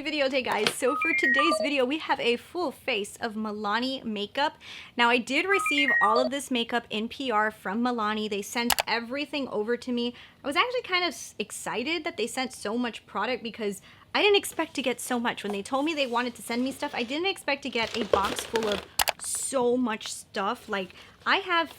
video day, guys. So for today's video, we have a full face of Milani makeup. Now, I did receive all of this makeup in PR from Milani. They sent everything over to me. I was actually kind of excited that they sent so much product because I didn't expect to get so much. When they told me they wanted to send me stuff, I didn't expect to get a box full of so much stuff. Like, I have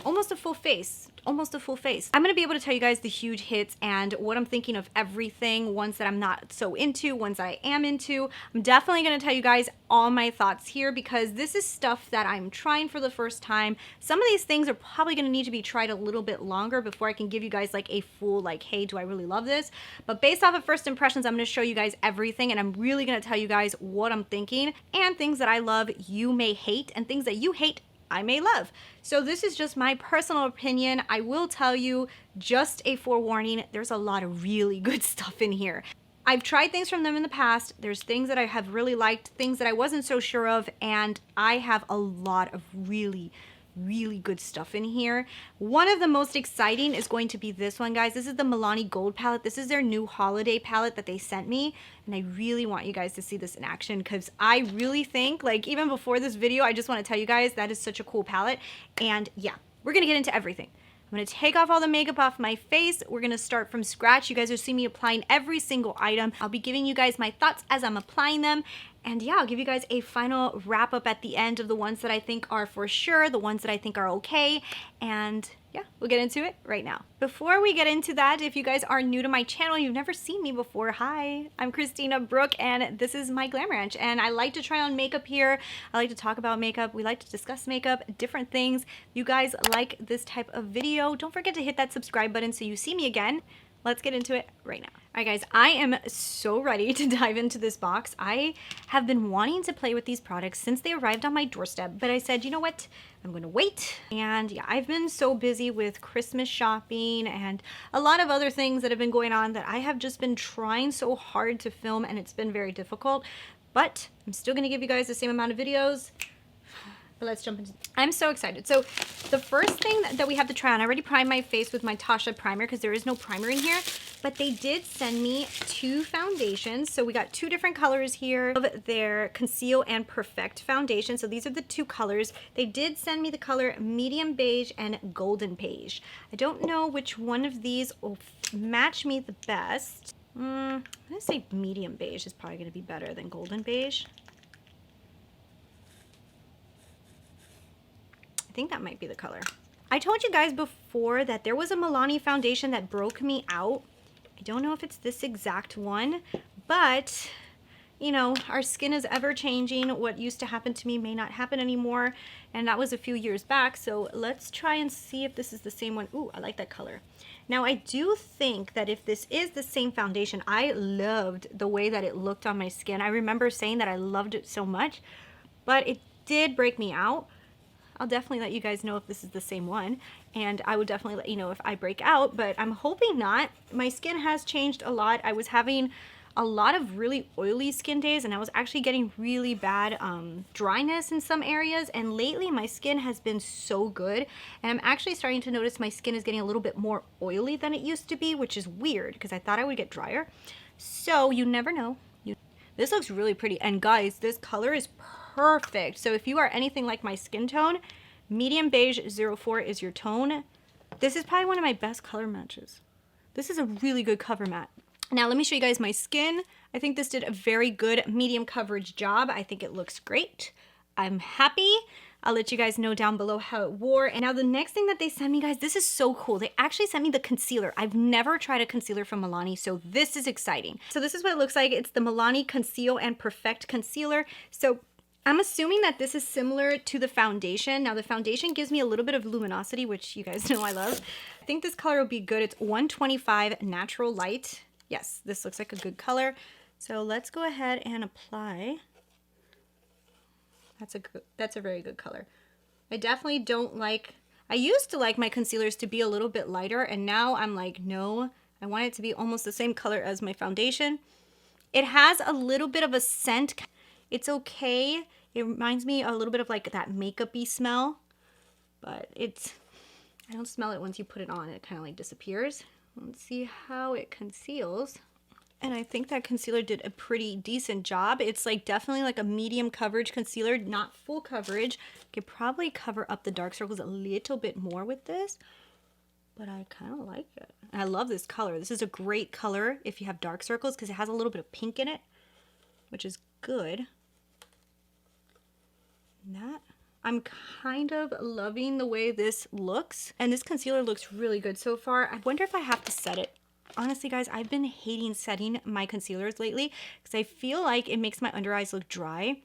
almost a full face. I'm gonna be able to tell you guys the huge hits and what I'm thinking of everything, ones that I'm not so into, ones that I am into. I'm definitely gonna tell you guys all my thoughts here because this is stuff that I'm trying for the first time. Some of these things are probably gonna need to be tried a little bit longer before I can give you guys like a full, like, hey, do I really love this? But based off of first impressions, I'm gonna show you guys everything and I'm really gonna tell you guys what I'm thinking and things that I love you may hate and things that you hate I may love. So this is just my personal opinion. I will tell you, just a forewarning, there's a lot of really good stuff in here. I've tried things from them in the past. There's things that I have really liked, things that I wasn't so sure of, and I have a lot of really good stuff in here. One of the most exciting is going to be this one, guys. This is the Milani Gold palette. This is their new holiday palette that they sent me, and I really want you guys to see this in action because I really think, like, even before this video, I just want to tell you guys that is such a cool palette. And yeah, we're gonna get into everything. I'm gonna take off all the makeup off my face. We're gonna start from scratch. You guys will see me applying every single item. I'll be giving you guys my thoughts as I'm applying them. And yeah, I'll give you guys a final wrap up at the end of the ones that I think are for sure, the ones that I think are okay. And yeah, we'll get into it right now. Before we get into that, if you guys are new to my channel, you've never seen me before, hi, I'm Christina Brooke and this is my Glam Ranch. And I like to try on makeup here. I like to talk about makeup. We like to discuss makeup, different things. You guys like this type of video, don't forget to hit that subscribe button so you see me again. Let's get into it right now. All right, guys, I am so ready to dive into this box. I have been wanting to play with these products since they arrived on my doorstep, but I said, you know what? I'm gonna wait. And yeah, I've been so busy with Christmas shopping and a lot of other things that have been going on that I have just been trying so hard to film and it's been very difficult, but I'm still gonna give you guys the same amount of videos. But let's jump into, I'm so excited. So the first thing that we have to try on, I already primed my face with my Tasha primer because there is no primer in here, but they did send me two foundations. So we got two different colors here of their Conceal and Perfect foundation. So these are the two colors. They did send me the color Medium Beige and Golden Beige. I don't know which one of these will match me the best. I'm gonna say Medium Beige is probably gonna be better than Golden Beige. I think that might be the color. I told you guys before that there was a Milani foundation that broke me out. I don't know if it's this exact one, but you know, our skin is ever changing. What used to happen to me may not happen anymore, and that was a few years back. So let's try and see if this is the same one. Ooh, I like that color. Now, I do think that if this is the same foundation, I loved the way that it looked on my skin. I remember saying that I loved it so much, but it did break me out. I'll definitely let you guys know if this is the same one, and I would definitely let you know if I break out, but I'm hoping not. My skin has changed a lot. I was having a lot of really oily skin days, and I was actually getting really bad dryness in some areas, and lately my skin has been so good, and I'm actually starting to notice my skin is getting a little bit more oily than it used to be, which is weird because I thought I would get drier. So you never know. This looks really pretty, and guys, this color is perfect. So if you are anything like my skin tone, Medium Beige 04 is your tone. This is probably one of my best color matches. This is a really good cover matte. Now let me show you guys my skin. I think this did a very good medium coverage job. I think it looks great. I'm happy. I'll let you guys know down below how it wore. And now the next thing that they sent me, guys, this is so cool. They actually sent me the concealer. I've never tried a concealer from Milani, so this is exciting. So this is what it looks like. It's the Milani Conceal and Perfect Concealer. So I'm assuming that this is similar to the foundation. Now the foundation gives me a little bit of luminosity, which you guys know I love. I think this color will be good. It's 125 Natural Light. Yes, this looks like a good color. So let's go ahead and apply. That's a very good color. I definitely don't like, I used to like my concealers to be a little bit lighter, and now I'm like, no, I want it to be almost the same color as my foundation. It has a little bit of a scent. It's okay. It reminds me a little bit of like that makeup-y smell, but I don't smell it once you put it on. It kind of like disappears. Let's see how it conceals. And I think that concealer did a pretty decent job. It's like definitely like a medium coverage concealer, not full coverage. Could probably cover up the dark circles a little bit more with this, but I kind of like it. And I love this color. This is a great color if you have dark circles because it has a little bit of pink in it, which is good. I'm kind of loving the way this looks, and this concealer looks really good so far. I wonder if I have to set it. Honestly, guys, I've been hating setting my concealers lately because I feel like it makes my under eyes look dry.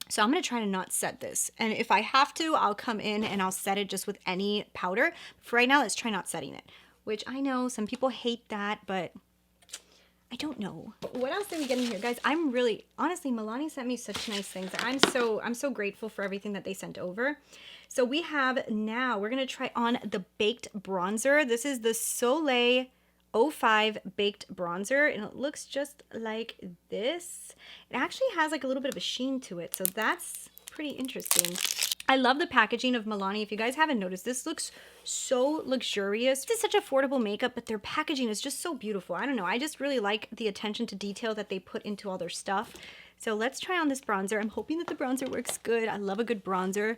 So I'm going to try to not set this. And if I have to, I'll come in and I'll set it just with any powder. For right now, let's try not setting it, which I know some people hate that, but I don't know. What else did we get in here? Guys, I'm really, honestly, Milani sent me such nice things. I'm so grateful for everything that they sent over. So we have now, we're going to try on the Baked Bronzer. This is the Soleil 05 Baked Bronzer, and it looks just like this. It actually has like a little bit of a sheen to it, so that's pretty interesting. I love the packaging of Milani. If you guys haven't noticed, this looks so luxurious. This is such affordable makeup, but their packaging is just so beautiful. I don't know, I just really like the attention to detail that they put into all their stuff. So let's try on this bronzer. I'm hoping that the bronzer works good. I love a good bronzer.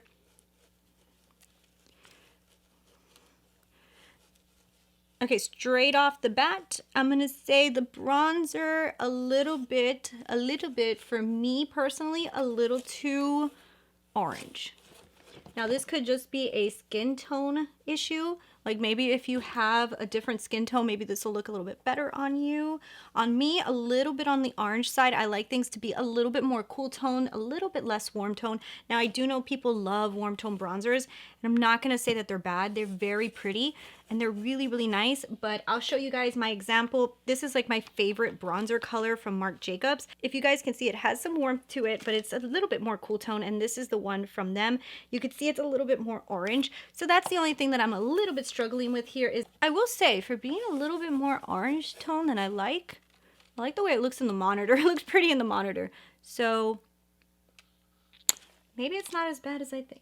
Okay, straight off the bat, I'm gonna say the bronzer a little bit, for me personally, a little too orange. Now this could just be a skin tone issue. Like maybe if you have a different skin tone, maybe this will look a little bit better on you. On me, a little bit on the orange side. I like things to be a little bit more cool tone, a little bit less warm tone. Now I do know people love warm tone bronzers, and I'm not gonna say that they're bad. They're very pretty and they're really, really nice, but I'll show you guys my example. This is like my favorite bronzer color from Marc Jacobs. If you guys can see, it has some warmth to it, but it's a little bit more cool tone, and this is the one from them. You could see it's a little bit more orange. So that's the only thing that I'm a little bit struggling with here. Is I will say, for being a little bit more orange tone than I like the way it looks in the monitor. It looks pretty in the monitor. So maybe it's not as bad as I think.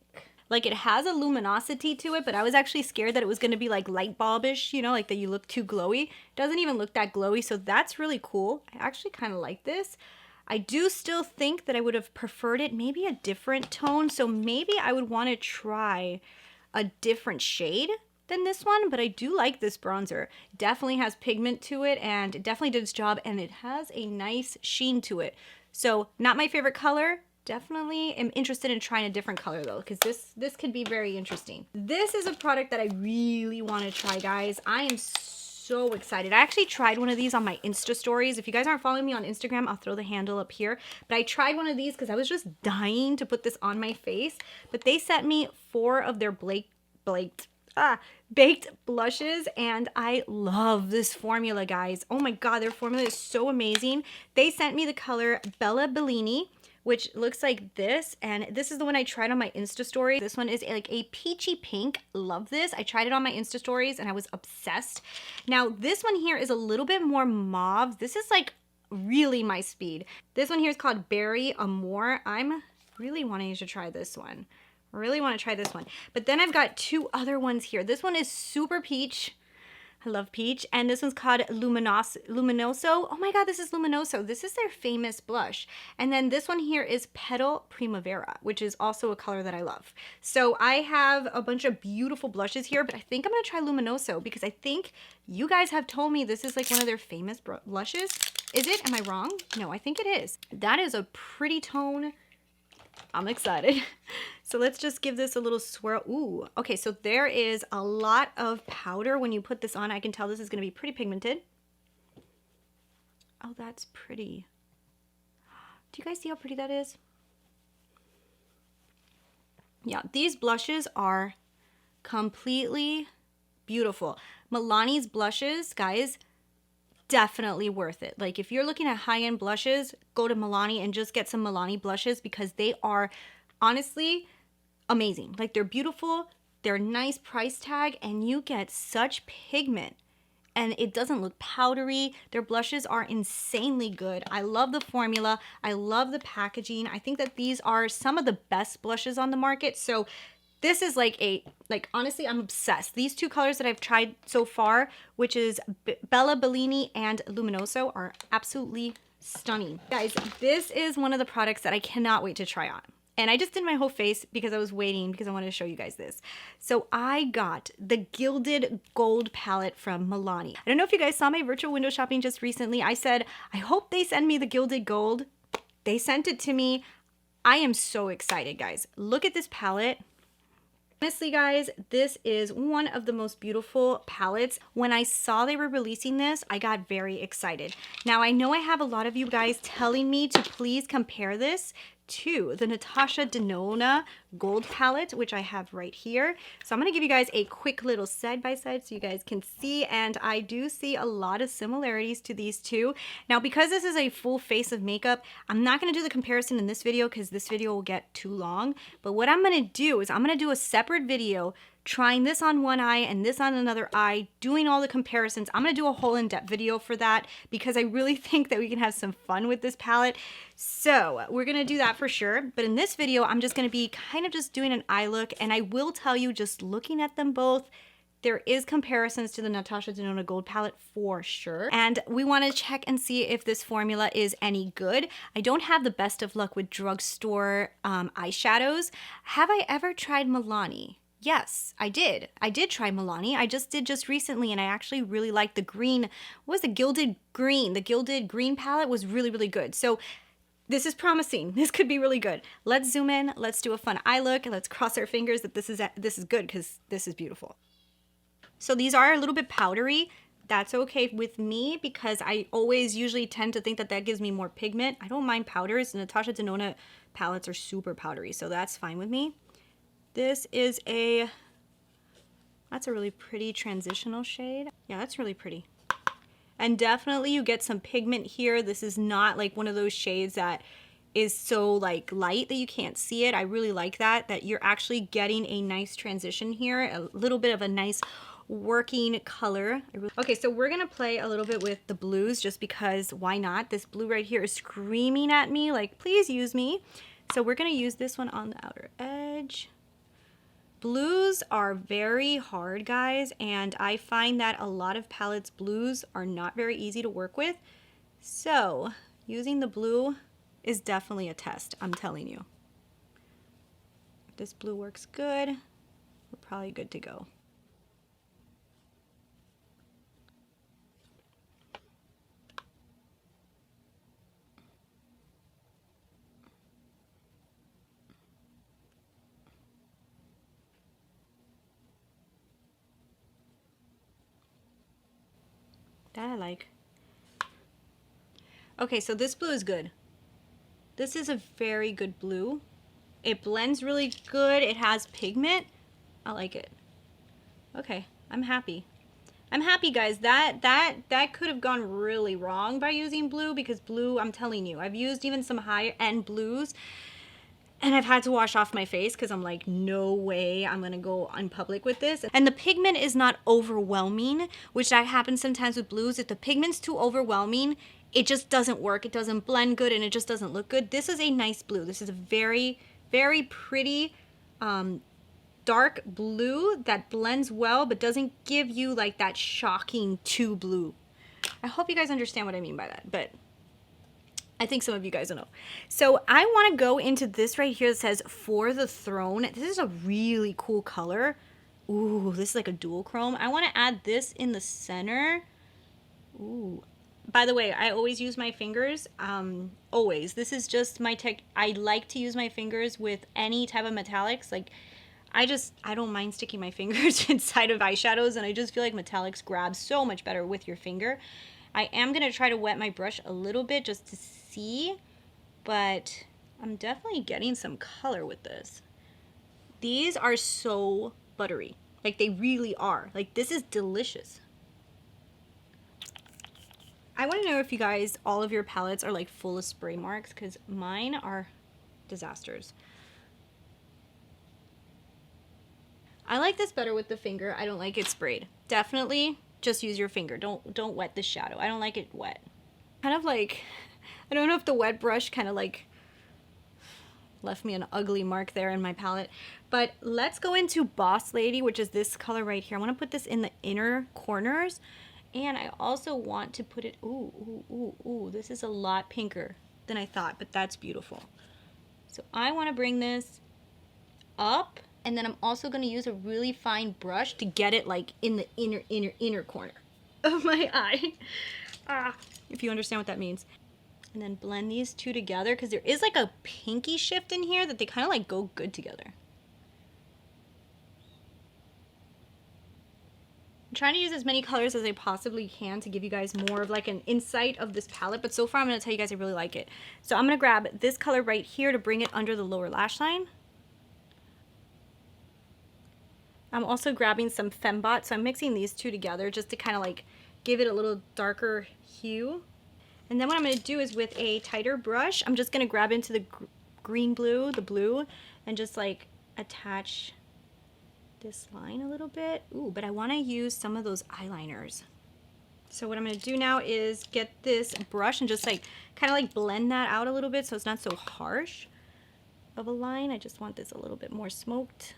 Like, it has a luminosity to it, but I was actually scared that it was going to be like light bulbish, you know, like that you look too glowy. It doesn't even look that glowy, so that's really cool. I actually kind of like this. I do still think that I would have preferred it maybe a different tone, so maybe I would want to try a different shade than this one, but I do like this bronzer. It definitely has pigment to it, and it definitely did its job, and it has a nice sheen to it. So not my favorite color. Definitely am interested in trying a different color though, because this could be very interesting. This is a product that I really want to try, guys. I am so excited. I actually tried one of these on my Insta stories. If you guys aren't following me on Instagram, I'll throw the handle up here. But I tried one of these because I was just dying to put this on my face. But they sent me 4 of their baked blushes, and I love this formula, guys. Oh my god, their formula is so amazing. They sent me the color Bella Bellini, which looks like this, and this is the one I tried on my Insta story. This one is like a peachy pink. Love this. I tried it on my Insta stories and I was obsessed. Now this one here is a little bit more mauve. This is like really my speed. This one here is called Berry Amore. I'm really wanting to try this one. Really want to try this one. But then I've got 2 other ones here. This one is super peach. I love peach. And this one's called Luminoso. Oh my god, this is Luminoso. This is their famous blush. And then this one here is Petal Primavera, which is also a color that I love. So I have a bunch of beautiful blushes here, but I think I'm going to try Luminoso because I think you guys have told me this is like one of their famous blushes. Is it? Am I wrong? No, I think it is. That is a pretty tone. I'm excited. So let's just give this a little swirl. Ooh, okay, so there is a lot of powder when you put this on. I can tell this is going to be pretty pigmented. Oh, that's pretty. Do you guys see how pretty that is? Yeah, these blushes are completely beautiful. Milani's blushes, guys, definitely worth it. Like, if you're looking at high-end blushes, go to Milani and just get some Milani blushes because they are honestly amazing. Like, they're beautiful, they're a nice price tag, and you get such pigment and it doesn't look powdery. Their blushes are insanely good. I love the formula. I love the packaging. I think that these are some of the best blushes on the market. So This is like honestly, I'm obsessed. These two colors that I've tried so far, which is Bella Bellini and Luminoso, are absolutely stunning. Guys, this is one of the products that I cannot wait to try on. And I just did my whole face because I was waiting because I wanted to show you guys this. So I got the Gilded Gold palette from Milani. I don't know if you guys saw my virtual window shopping just recently. I said, I hope they send me the Gilded Gold. They sent it to me. I am so excited, guys. Look at this palette. Honestly, guys, this is one of the most beautiful palettes. When I saw they were releasing this, I got very excited. Now, I know I have a lot of you guys telling me to please compare this to the Natasha Denona gold palette, which I have right here. So I'm going to give you guys a quick little side-by-side so you guys can see, and I do see a lot of similarities to these two. Now, because this is a full face of makeup, I'm not going to do the comparison in this video because this video will get too long. But what I'm going to do is I'm going to do a separate video trying this on one eye and this on another eye, doing all the comparisons. I'm going to do a whole in-depth video for that because I really think that we can have some fun with this palette. So we're going to do that for sure. But in this video, I'm just going to be kind of just doing an eye look, and I will tell you, just looking at them both, there is comparisons to the Natasha Denona gold palette for sure. And we want to check and see if this formula is any good. I don't have the best of luck with drugstore eyeshadows. Have I ever tried Milani? Yes, I did. I did try Milani. I just did recently, and I actually really liked the green. What was the Gilded Green? The Gilded Green palette was really, really good. So this is promising. This could be really good. Let's zoom in. Let's do a fun eye look, and let's cross our fingers that this is good because this is beautiful. So these are a little bit powdery. That's okay with me because I always usually tend to think that that gives me more pigment. I don't mind powders. Natasha Denona palettes are super powdery, so that's fine with me. This is that's a really pretty transitional shade. Yeah, that's really pretty. And definitely you get some pigment here. This is not like one of those shades that is so like light that you can't see it. I really like that you're actually getting a nice transition here, a little bit of a nice working color. Okay, so we're gonna play a little bit with the blues just because why not? This blue right here is screaming at me like, please use me. So we're gonna use this one on the outer edge. Blues are very hard, guys, and I find that a lot of palettes blues are not very easy to work with. So using the blue is definitely a test, I'm telling you. If this blue works good, we're probably good to go. That I like. Okay, so this blue is good. This is a very good blue. It blends really good. It has pigment. I like it. Okay, I'm happy. I'm happy, guys. That could have gone really wrong by using blue because blue, I'm telling you, I've used even some higher-end blues and I've had to wash off my face because I'm like, no way I'm gonna go in public with this. And the pigment is not overwhelming, which that happens sometimes with blues. If the pigment's too overwhelming, it just doesn't work. It doesn't blend good and it just doesn't look good. This is a nice blue. This is a very, very pretty dark blue that blends well but doesn't give you like that shocking too blue. I hope you guys understand what I mean by that, but I think some of you guys don't know. So I want to go into this right here that says For the Throne. This is a really cool color. Ooh, this is like a dual chrome. I want to add this in the center. Ooh. By the way, I always use my fingers. Always. This is just my tech. I like to use my fingers with any type of metallics. Like, I don't mind sticking my fingers inside of eyeshadows, and I just feel like metallics grab so much better with your finger. I am going to try to wet my brush a little bit just to see, but I'm definitely getting some color with this. These are so buttery. Like, they really are. Like, this is delicious. I want to know if you guys, all of your palettes are like full of spray marks, because mine are disasters. I like this better with the finger. I don't like it sprayed. Definitely just use your finger. Don't wet the shadow. I don't like it wet. Kind of like, I don't know if the wet brush kind of like left me an ugly mark there in my palette. But let's go into Boss Lady, which is this color right here. I want to put this in the inner corners. And I also want to put it, ooh, this is a lot pinker than I thought, but that's beautiful. So I want to bring this up, and then I'm also going to use a really fine brush to get it like in the inner corner of my eye. If you understand what that means. And then blend these two together, because there is like a pinky shift in here that they kind of like go good together. I'm trying to use as many colors as I possibly can to give you guys more of like an insight of this palette, but so far I'm going to tell you guys I really like it. So I'm going to grab this color right here to bring it under the lower lash line. I'm also grabbing some Fembot, so I'm mixing these two together just to kind of like give it a little darker hue. And then what I'm going to do is with a tighter brush, I'm just going to grab into the the blue, and just like attach this line a little bit. Ooh, but I want to use some of those eyeliners. So what I'm going to do now is get this brush and just like kind of like blend that out a little bit so it's not so harsh of a line. I just want this a little bit more smoked.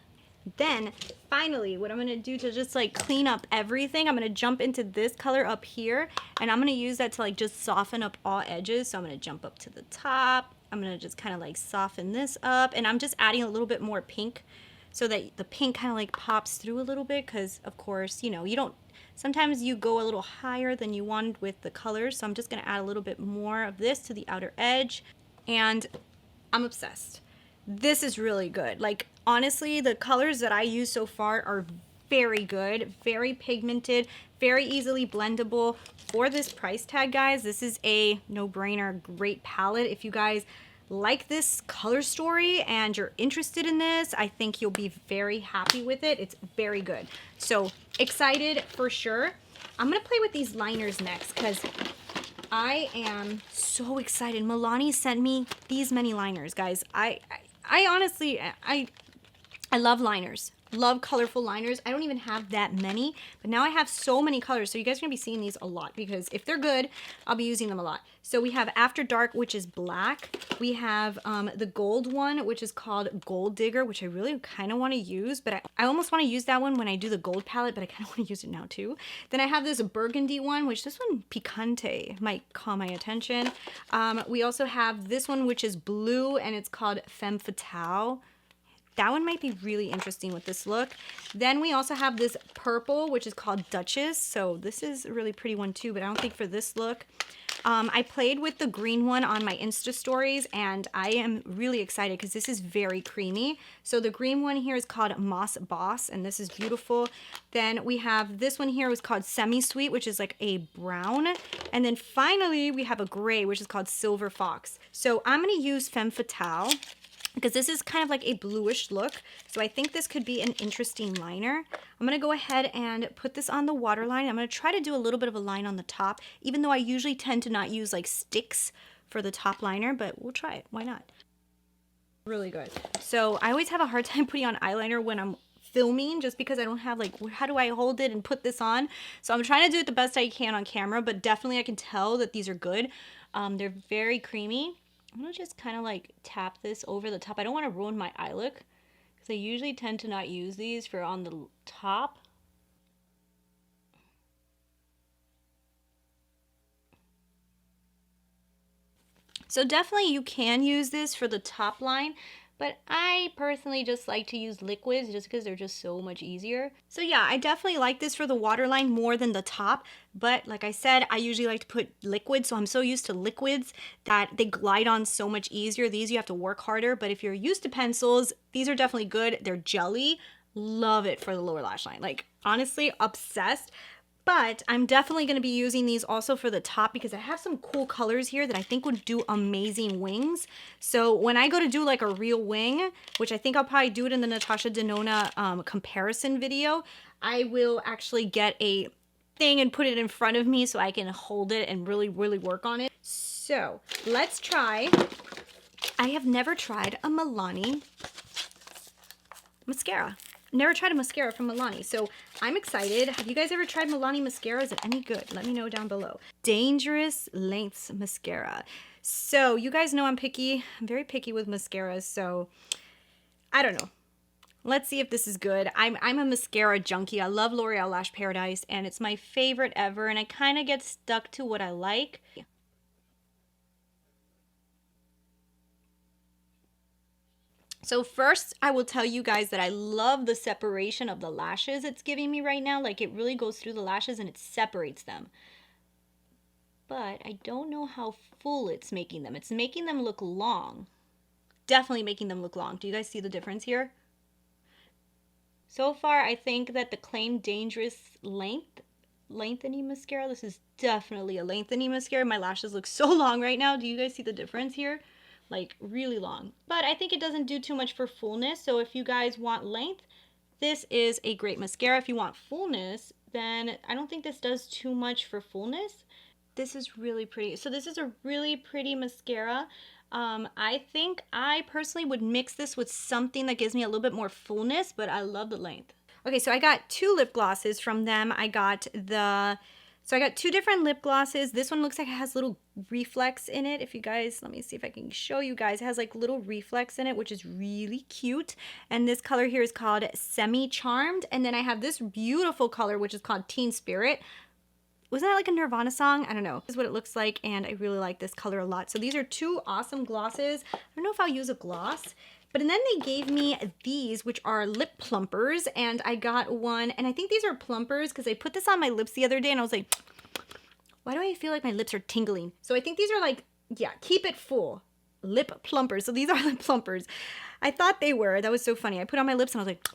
Then finally what I'm going to do to just like clean up everything, I'm going to jump into this color up here, and I'm going to use that to like just soften up all edges. So I'm going to jump up to the top. I'm going to just kind of like soften this up, and I'm just adding a little bit more pink so that the pink kind of like pops through a little bit, because of course, you know, you don't, sometimes you go a little higher than you wanted with the colors. So I'm just going to add a little bit more of this to the outer edge, and I'm obsessed. This is really good. Like, honestly, the colors that I use so far are very good, very pigmented, very easily blendable. For this price tag, guys, this is a no-brainer, great palette. If you guys like this color story and you're interested in this, I think you'll be very happy with it. It's very good. So excited for sure. I'm gonna play with these liners next because I am so excited. Milani sent me these many liners, guys. I honestly, I love liners. Love colorful liners. I don't even have that many, but now I have so many colors. So you guys are gonna be seeing these a lot because if they're good, I'll be using them a lot. So we have After Dark, which is black. We have the gold one, which is called Gold Digger, which I really kind of want to use, but I almost want to use that one when I do the gold palette, but I kind of want to use it now too. Then I have this burgundy one, which this one, Picante, might call my attention. We also have this one, which is blue, and it's called Femme Fatale. That one might be really interesting with this look. Then we also have this purple, which is called Duchess. So this is a really pretty one too, but I don't think for this look. I played with the green one on my Insta stories, and I am really excited because this is very creamy. So the green one here is called Moss Boss, and this is beautiful. Then we have this one here, was called Semi Sweet, which is like a brown. And then finally we have a gray, which is called Silver Fox. So I'm going to use Femme Fatale, because this is kind of like a bluish look. So I think this could be an interesting liner. I'm going to go ahead and put this on the waterline. I'm going to try to do a little bit of a line on the top, even though I usually tend to not use like sticks for the top liner, but we'll try it. Why not? Really good. So I always have a hard time putting on eyeliner when I'm filming, just because I don't have like, how do I hold it and put this on? So I'm trying to do it the best I can on camera, but definitely I can tell that these are good. They're very creamy. I'm going to just kind of like tap this over the top. I don't want to ruin my eye look because I usually tend to not use these for on the top. So definitely you can use this for the top line, but I personally just like to use liquids just because they're just so much easier. So yeah, I definitely like this for the waterline more than the top, but like I said, I usually like to put liquids, so I'm so used to liquids that they glide on so much easier. These you have to work harder, but if you're used to pencils, these are definitely good. They're jelly. Love it for the lower lash line. Like, honestly, obsessed. But I'm definitely going to be using these also for the top because I have some cool colors here that I think would do amazing wings. So when I go to do like a real wing, which I think I'll probably do it in the Natasha Denona comparison video, I will actually get a thing and put it in front of me so I can hold it and really, really work on it. So let's try. I have never tried a Milani mascara. Never tried a mascara from Milani, so I'm excited. Have you guys ever tried Milani mascara? Is it any good? Let me know down below. Dangerous Lengths Mascara. So you guys know I'm picky. I'm very picky with mascaras, so I don't know. Let's see if this is good. I'm a mascara junkie. I love L'Oreal Lash Paradise, and it's my favorite ever, and I kind of get stuck to what I like. So first, I will tell you guys that I love the separation of the lashes it's giving me right now. Like, it really goes through the lashes and it separates them. But I don't know how full it's making them. It's making them look long. Definitely making them look long. Do you guys see the difference here? So far, I think that the Claim Dangerous lengthening mascara, this is definitely a lengthening mascara. My lashes look so long right now. Do you guys see the difference here? Like, really long. But I think it doesn't do too much for fullness. So if you guys want length, this is a great mascara. If you want fullness, then I don't think this does too much for fullness. This is really pretty. So this is a really pretty mascara. I think I personally would mix this with something that gives me a little bit more fullness, but I love the length. Okay, so I got 2 lip glosses from them. I got 2 different lip glosses. This one looks like it has little reflex in it. If you guys, let me see if I can show you guys. It has like little reflex in it, which is really cute. And this color here is called Semi Charmed. And then I have this beautiful color, which is called Teen Spirit. Wasn't that like a Nirvana song? I don't know. This is what it looks like, and I really like this color a lot. So these are 2 awesome glosses. I don't know if I'll use a gloss, but and then they gave me these, which are lip plumpers, and I got one, and I think these are plumpers because I put this on my lips the other day, and I was like, why do I feel like my lips are tingling? So I think these are like, yeah, keep it full. Lip plumpers. So these are lip plumpers. I thought they were. That was so funny. I put on my lips, and I was like,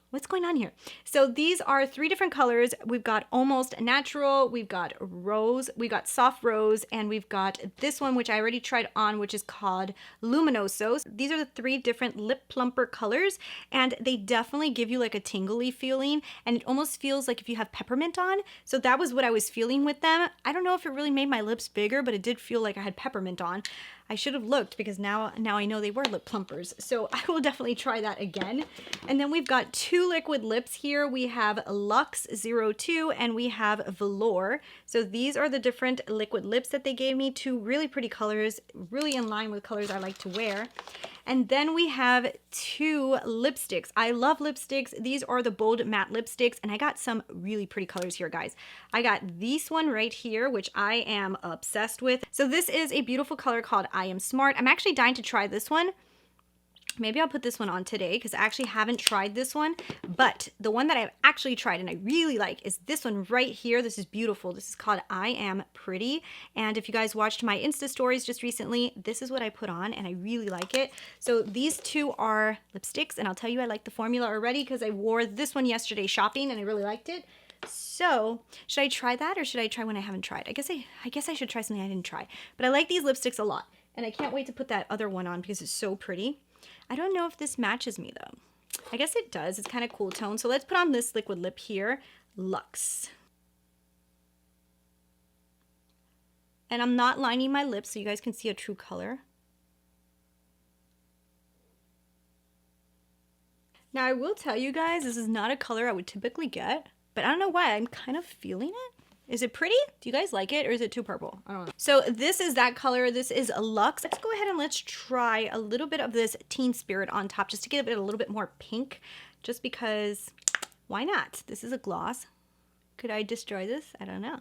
what's going on here? So these are 3 different colors. We've got Almost Natural, we've got Rose, we got Soft Rose, and we've got this one, which I already tried on, which is called Luminoso. These are the 3 different lip plumper colors, and they definitely give you like a tingly feeling, and it almost feels like if you have peppermint on. So that was what I was feeling with them. I don't know if it really made my lips bigger, but it did feel like I had peppermint on. I should have looked because now I know they were lip plumpers. So I will definitely try that again. And then we've got 2 liquid lips here. We have Luxe 02 and we have Velour. So these are the different liquid lips that they gave me. 2 really pretty colors, really in line with colors I like to wear. And then we have 2 lipsticks. I love lipsticks. These are the Bold Matte lipsticks, and I got some really pretty colors here, guys. I got this one right here, which I am obsessed with. So this is a beautiful color called I Am Smart. I'm actually dying to try this one. Maybe I'll put this one on today because I actually haven't tried this one. But the one that I've actually tried and I really like is this one right here. This is beautiful. This is called I Am Pretty. And if you guys watched my Insta stories just recently, this is what I put on and I really like it. So these 2 are lipsticks, and I'll tell you I like the formula already because I wore this one yesterday shopping and I really liked it. So should I try that or should I try one I haven't tried? I guess I should try something I didn't try. But I like these lipsticks a lot. And I can't wait to put that other one on because it's so pretty. I don't know if this matches me though. I guess it does. It's kind of cool tone. So let's put on this liquid lip here, Luxe. And I'm not lining my lips so you guys can see a true color. Now I will tell you guys, this is not a color I would typically get, but I don't know why, I'm kind of feeling it. Is it pretty? Do you guys like it or is it too purple? I don't know. So this is that color. This is Luxe. Let's go ahead and let's try a little bit of this Teen Spirit on top just to get a little bit more pink, just because why not? This is a gloss. Could I destroy this? I don't know.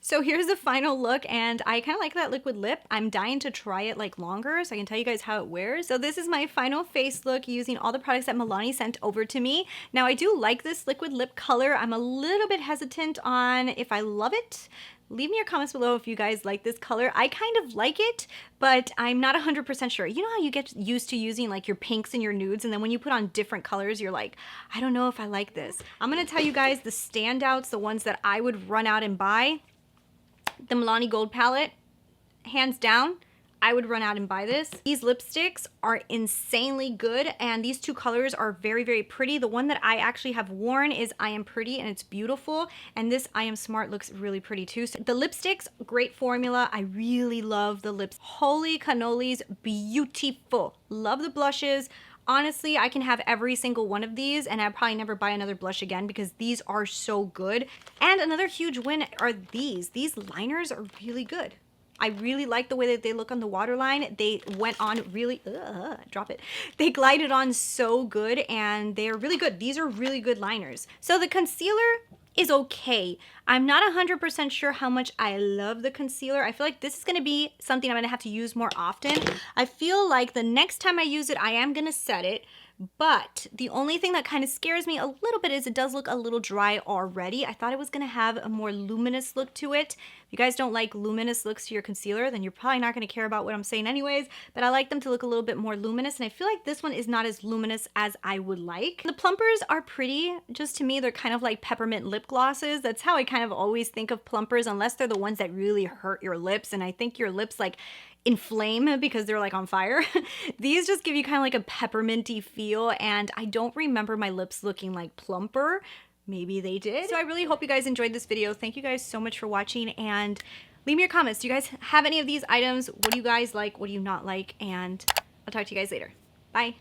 So here's the final look, and I kind of like that liquid lip. I'm dying to try it like longer so I can tell you guys how it wears. So this is my final face look using all the products that Milani sent over to me. Now I do like this liquid lip color. I'm a little bit hesitant on if I love it. Leave me your comments below if you guys like this color. I kind of like it, but I'm not 100% sure. You know how you get used to using like your pinks and your nudes, and then when you put on different colors, you're like, I don't know if I like this. I'm gonna tell you guys the standouts, the ones that I would run out and buy. The Milani Gold palette, hands down, I would run out and buy this. These lipsticks are insanely good, and these 2 colors are very, very pretty. The one that I actually have worn is I Am Pretty, and it's beautiful, and this I Am Smart looks really pretty too. So the lipsticks, great formula. I really love the lips. Holy cannolis, beautiful. Love the blushes. Honestly, I can have every single one of these and I'll probably never buy another blush again because these are so good. And another huge win are these. These liners are really good. I really like the way that they look on the waterline. They went on really, drop it. They glided on so good and they're really good. These are really good liners. So the concealer is okay. I'm not 100% sure how much I love the concealer. I feel like this is gonna be something I'm gonna have to use more often. I feel like the next time I use it, I am gonna set it. But the only thing that kind of scares me a little bit is it does look a little dry already. I thought it was going to have a more luminous look to it. If you guys don't like luminous looks to your concealer, then you're probably not going to care about what I'm saying anyways, but I like them to look a little bit more luminous, and I feel like this one is not as luminous as I would like. The plumpers are pretty. Just to me, they're kind of like peppermint lip glosses. That's how I kind of always think of plumpers, unless they're the ones that really hurt your lips, and I think your lips like inflame because they're like on fire. These just give you kind of like a pepperminty feel, and I don't remember my lips looking like plumper. Maybe they did. So I really hope you guys enjoyed this video. Thank you guys so much for watching, and leave me your comments. Do you guys have any of these items? What do you guys like? What do you not like? And I'll talk to you guys later. Bye.